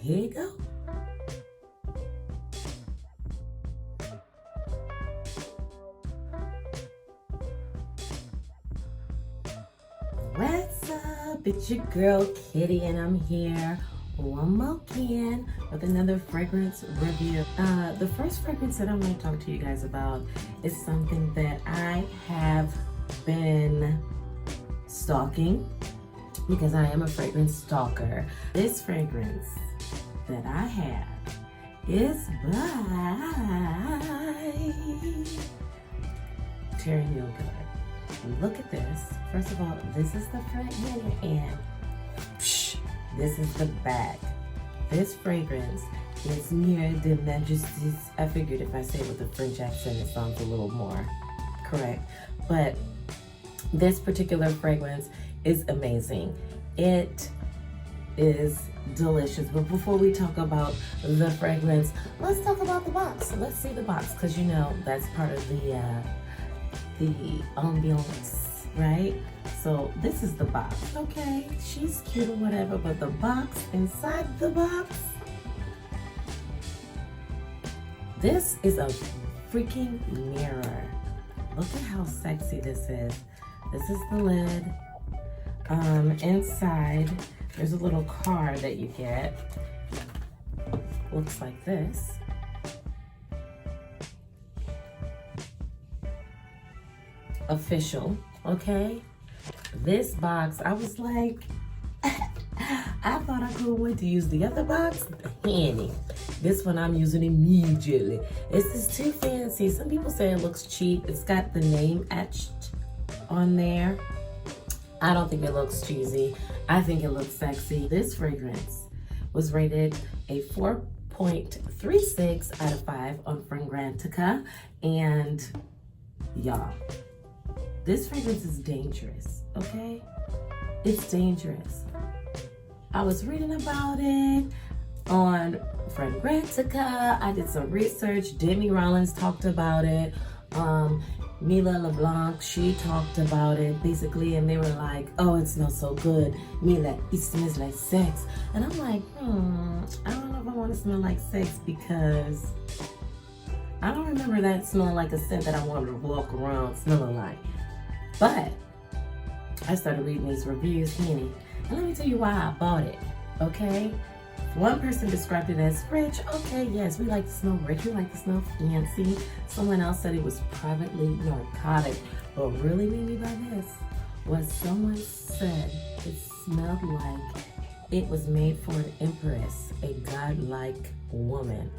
Here you go. What's up? It's your girl Kitty, and I'm here one more again with another fragrance review. The first fragrance that I want to talk to you guys about is something that I have been stalking because I am a fragrance stalker. This fragrance that I have is by Thierry Mugler. Look at this. First of all, this is the front here, and this is the back. This fragrance is near the Majestes. I figured if I say it with a French accent, it sounds a little more correct. But this particular fragrance is amazing. It is delicious. But before we talk about the fragrance, let's talk about the box. Let's see the box, because you know that's part of the ambiance, right? So this is the box. Okay, she's cute or whatever, but the box, inside the box, this is a freaking mirror. Look at how sexy this is. This is the lid. Inside, there's a little card that you get. Looks like this. Official, okay? This box, I was like, I thought I couldn't wait to use the other box. Handy. This one I'm using immediately. This is too fancy. Some people say it looks cheap. It's got the name etched on there. I don't think it looks cheesy. I think it looks sexy. This fragrance was rated a 4.36 out of 5 on Fragrantica. And y'all, this fragrance is dangerous, okay? It's dangerous. I was reading about it on Fragrantica. I did some research. Demi Rollins talked about it. Mila LeBlanc, she talked about it basically, and they were like, oh, it smells so good. Mila, it smells like sex. And I'm like, I don't know if I want to smell like sex, because I don't remember that smelling like a scent that I wanted to walk around smelling like. But I started reading these reviews, Henny, and let me tell you why I bought it, okay? One person described it as rich. Okay, yes, we like to smell rich, we like to smell fancy. Someone else said it was privately narcotic. What really made me buy this was someone said it smelled like it was made for an empress, a godlike woman.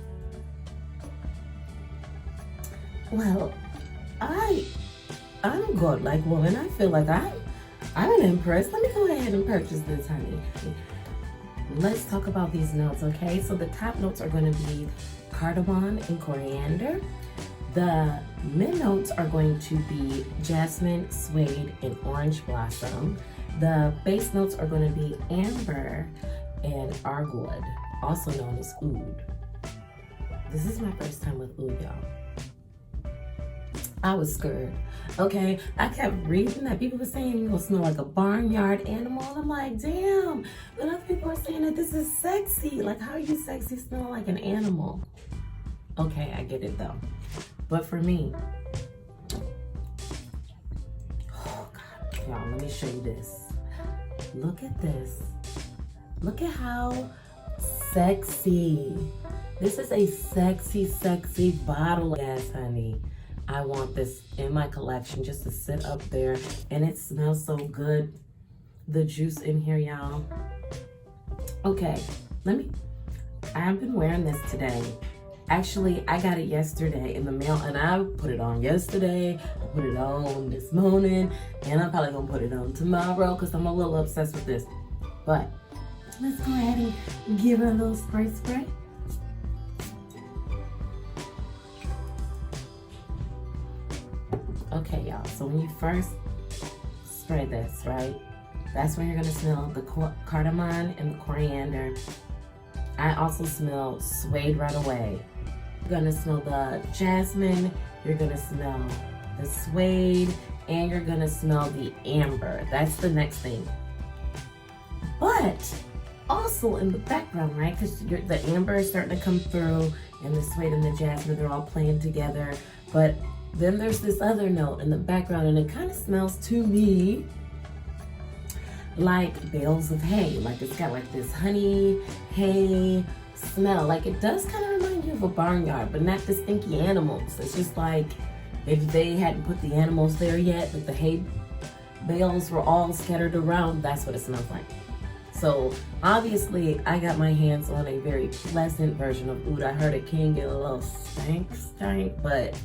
Well, I'm a godlike woman. I feel like I'm an empress. Let me go ahead and purchase this, honey. Let's talk about these notes, okay? So the top notes are going to be cardamom and coriander. The mid notes are going to be jasmine, suede, and orange blossom. The base notes are going to be amber and argwood, also known as oud. This is my first time with oud, y'all. I was scared, okay? I kept reading that people were saying you're gonna smell like a barnyard animal, and I'm like, damn. But other people are saying that this is sexy. Like, how are you sexy smelling like an animal? Okay, I get it though. But for me, oh God, y'all, let me show you this. Look at this. Look at how sexy. This is a sexy, sexy bottle. Yes, honey. I want this in my collection just to sit up there, and it smells so good. The juice in here, y'all. Okay, I've been wearing this today. Actually, I got it yesterday in the mail, and I put it on yesterday. I put it on this morning, and I'm probably gonna put it on tomorrow because I'm a little obsessed with this. But let's go ahead and give it a little spray. Okay, y'all, so when you first spray this, right, that's when you're gonna smell the cardamom and the coriander. I also smell suede right away. You're gonna smell the jasmine, you're gonna smell the suede, and you're gonna smell the amber. That's the next thing. But also in the background, right? Because the amber is starting to come through, and the suede and the jasmine, they're all playing together. But then there's this other note in the background, and it kind of smells to me like bales of hay. Like it's got like this honey, hay smell. Like it does kind of remind you of a barnyard, but not the stinky animals. It's just like if they hadn't put the animals there yet, but the hay bales were all scattered around, that's what it smells like. So obviously I got my hands on a very pleasant version of oud. I heard it can get a little stank, but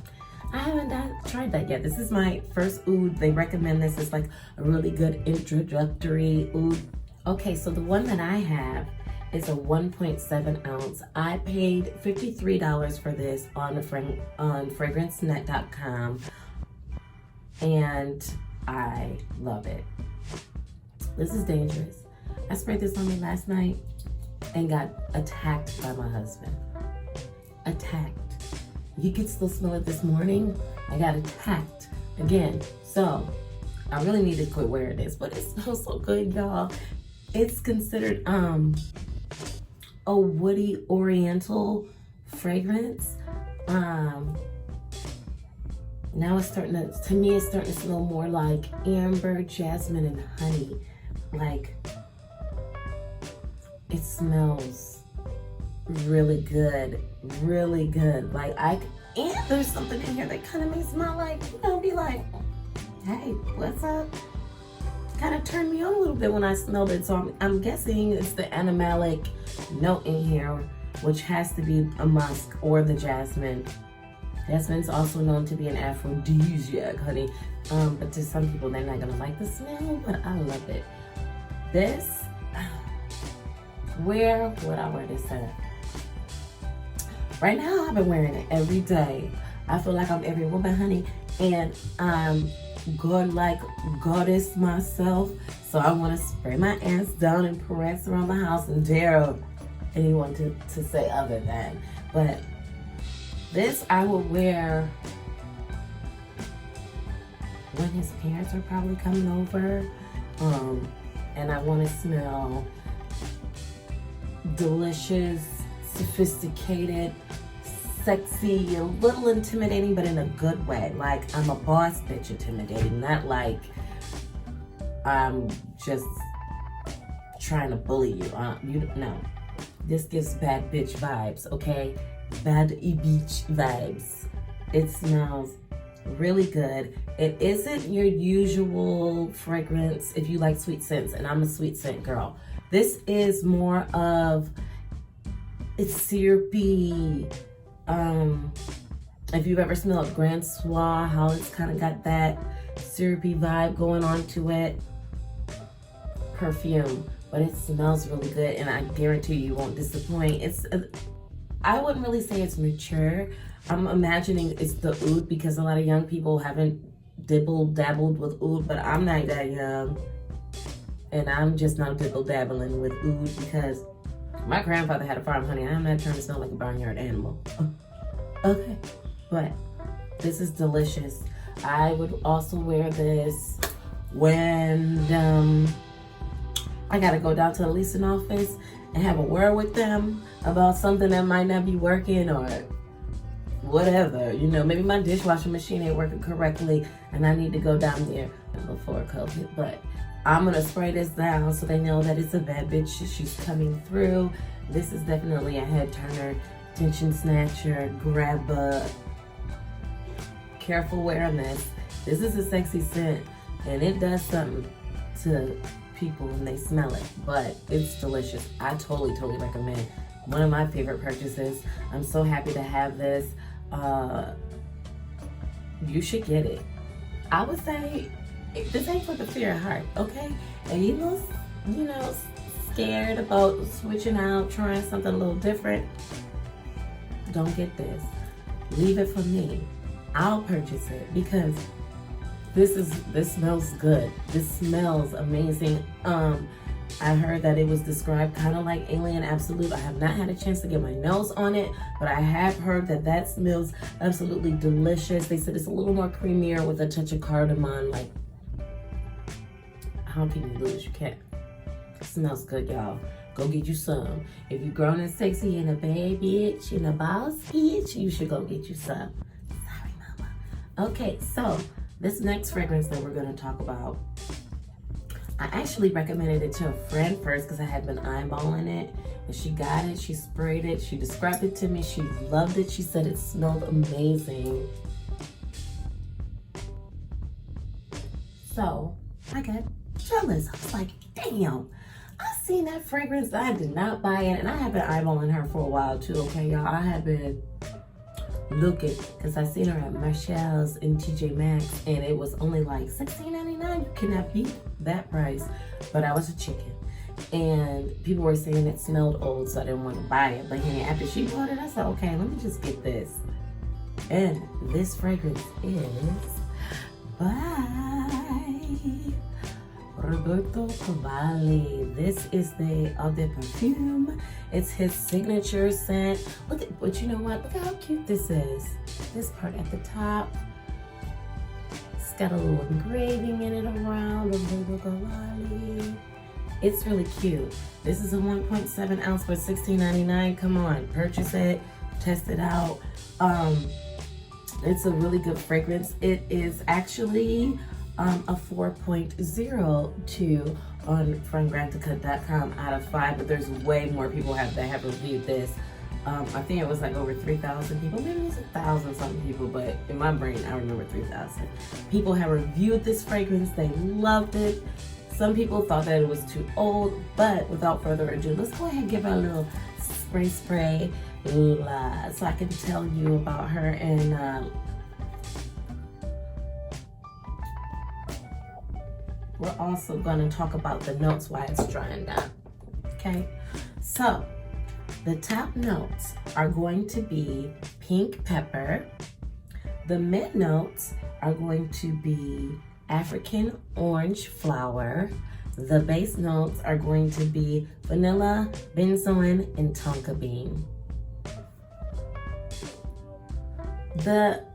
I haven't tried that yet. This is my first oud. They recommend this as like a really good introductory oud. Okay, so the one that I have is a 1.7 ounce. I paid $53 for this on fragrancenet.com, and I love it. This is dangerous. I sprayed this on me last night and got attacked by my husband. Attacked. You could still smell it this morning. I got attacked again. So I really need to quit wearing this, but it smells so good, y'all. It's considered a woody oriental fragrance. Now it's starting to me it's starting to smell more like amber, jasmine, and honey. Like, it smells really good, really good. Like and there's something in here that kind of makes me smell like, be like, hey, what's up? Kind of turned me on a little bit when I smelled it. So I'm guessing it's the animalic note in here, which has to be a musk or the jasmine. Jasmine's also known to be an aphrodisiac, honey. But to some people, they're not gonna like the smell, but I love it. This, where would I wear this at? Right now, I've been wearing it every day. I feel like I'm every woman, honey, and I'm God-like goddess myself. So I want to spray my ass down and prance around the house and dare anyone to say other than. But this I will wear when his parents are probably coming over, and I want to smell delicious, sophisticated, sexy, a little intimidating, but in a good way. Like I'm a boss bitch intimidating, not like I'm just trying to bully you. No, this gives bad bitch vibes, okay? Baddie bitch vibes. It smells really good. It isn't your usual fragrance if you like sweet scents, and I'm a sweet scent girl. This is more of, it's syrupy. If you've ever smelled Grand Soir, how it's kind of got that syrupy vibe going on to it. Perfume, but it smells really good, and I guarantee you won't disappoint. I wouldn't really say it's mature. I'm imagining it's the oud because a lot of young people haven't dabbled with oud, but I'm not that young, and I'm just not dabbling with oud because my grandfather had a farm, honey. I'm not trying to smell like a barnyard animal. Okay, but this is delicious. I would also wear this when I gotta go down to the leasing office and have a word with them about something that might not be working or whatever. Maybe my dishwasher machine ain't working correctly and I need to go down there before COVID. But I'm gonna spray this down so they know that it's a bad bitch. She's coming through. This is definitely a head turner, attention snatcher, grabber. Careful wearing this. This is a sexy scent and it does something to people when they smell it, but it's delicious. I totally recommend. One of my favorite purchases. I'm so happy to have this. You should get it. I would say this ain't for the fear of heart, okay? And you scared about switching out, trying something a little different, don't get this. Leave it for me. I'll purchase it because this smells good. This smells amazing. I heard that it was described kind of like Alien Absolute. I have not had a chance to get my nose on it, but I have heard that smells absolutely delicious. They said it's a little more creamier with a touch of cardamom. Like, how can you lose? You can't. It smells good, y'all. go get you some. If you're grown and sexy and a bad bitch and a boss bitch, you should go get you some. Sorry, mama. Okay, so this next fragrance that we're gonna talk about, I actually recommended it to a friend first because I had been eyeballing it. And she got it, she sprayed it, she described it to me, she loved it, she said it smelled amazing. So I got jealous. I was like, damn, I seen that fragrance. I did not buy it. And I have been eyeballing her for a while too, okay, y'all. I have been looking because I seen her at Majestes in TJ Maxx and it was only like $16.99. You cannot beat that price. But I was a chicken. And people were saying it smelled old, so I didn't want to buy it. But then after she bought it, I said, okay, let me just get this. And this fragrance is Baddie Roberto Cavalli. This is the Parfum. It's his signature scent. Look at, but you know what? Look how cute this is. This part at the top. It's got a little engraving in it around Roberto Cavalli. It's really cute. This is a 1.7 ounce for $16.99. Come on, purchase it, test it out. It's a really good fragrance. It is actually a 4.02 on fragrantica.com out of 5, but there's way more people that have reviewed this. I think it was like over 3,000 people. Maybe it was 1,000 something people, but in my brain, I remember 3,000. People have reviewed this fragrance. They loved it. Some people thought that it was too old, but without further ado, let's go ahead and give her a little spray so I can tell you about her. And we're also going to talk about the notes while it's drying down. Okay, so the top notes are going to be pink pepper. The mid notes are going to be African orange flower. The base notes are going to be vanilla, benzoin, and tonka bean.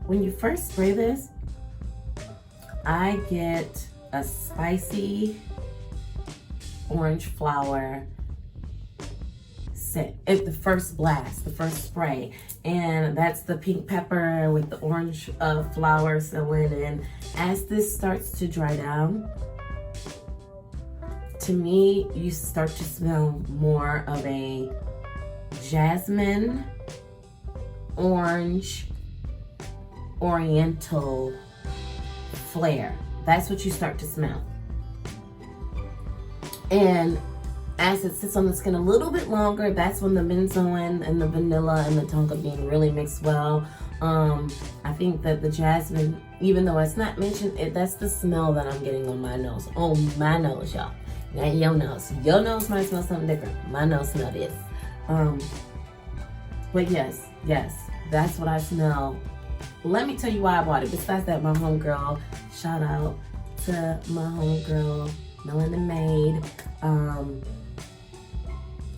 When you first spray this, I get a spicy orange flower scent at the first blast, the first spray, and that's the pink pepper with the orange flower settling in. As this starts to dry down, to me, you start to smell more of a jasmine, orange, oriental flair. That's what you start to smell. And as it sits on the skin a little bit longer, that's when the benzoin and the vanilla and the tonka bean really mix well. I think that the jasmine, even though it's not mentioned, that's the smell that I'm getting on my nose. On my nose, y'all. Not your nose. Your nose might smell something different. My nose smell this. But yes, that's what I smell. Let me tell you why I bought it. Besides that, my homegirl, shout out to my homegirl, Melanie Maid.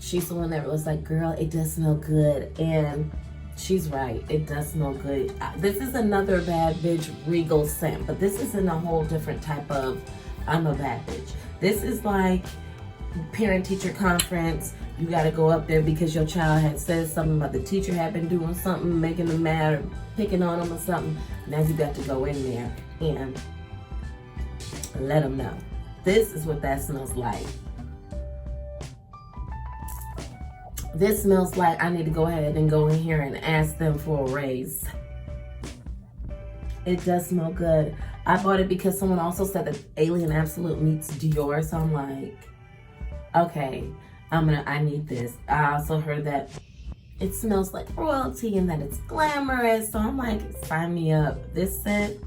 She's the one that was like, girl, it does smell good. And she's right, it does smell good. This is another bad bitch regal scent, but this is in a whole different type of I'm a bad bitch. This is like parent-teacher conference. You got to go up there because your child had said something about the teacher had been doing something, making them mad or picking on them or something. Now you got to go in there and let them know. This is what that smells like. This smells like I need to go ahead and go in here and ask them for a raise. It does smell good. I bought it because someone also said that Alien Absolute meets Dior, so I'm like, okay, I need this. I also heard that it smells like royalty and that it's glamorous, so I'm like, sign me up. This scent,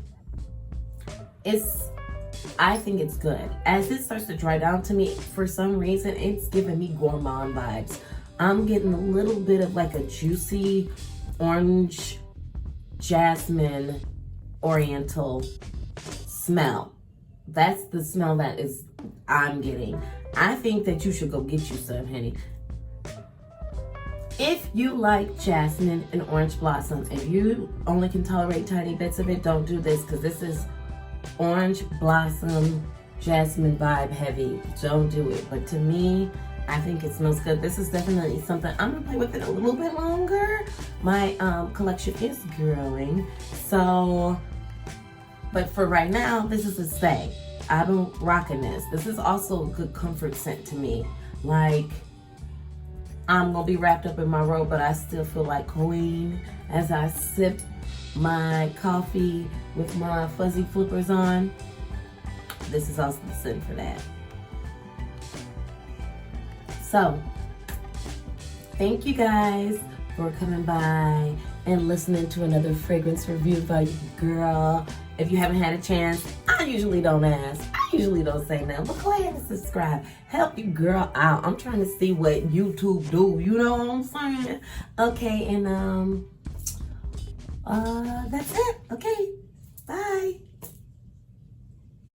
I think it's good. As it starts to dry down to me, for some reason, it's giving me gourmand vibes. I'm getting a little bit of like a juicy orange, jasmine, oriental smell. That's the smell that I'm getting. I think that you should go get you some, honey. If you like jasmine and orange blossom, if you only can tolerate tiny bits of it, don't do this because this is orange blossom, jasmine vibe heavy. Don't do it. But to me, I think it smells good. This is definitely something I'm gonna play with it a little bit longer. My collection is growing, so, but for right now, this is a stay. I've been rocking this. This is also a good comfort scent to me. Like, I'm gonna be wrapped up in my robe, but I still feel like queen as I sip my coffee with my fuzzy flippers on. This is also the scent for that. So, thank you guys for coming by and listening to another fragrance review by your girl. If you haven't had a chance, I usually don't ask. I usually don't say nothing, but go ahead and subscribe. Help your girl out. I'm trying to see what YouTube do. You know what I'm saying? Okay, and that's it. Okay, bye.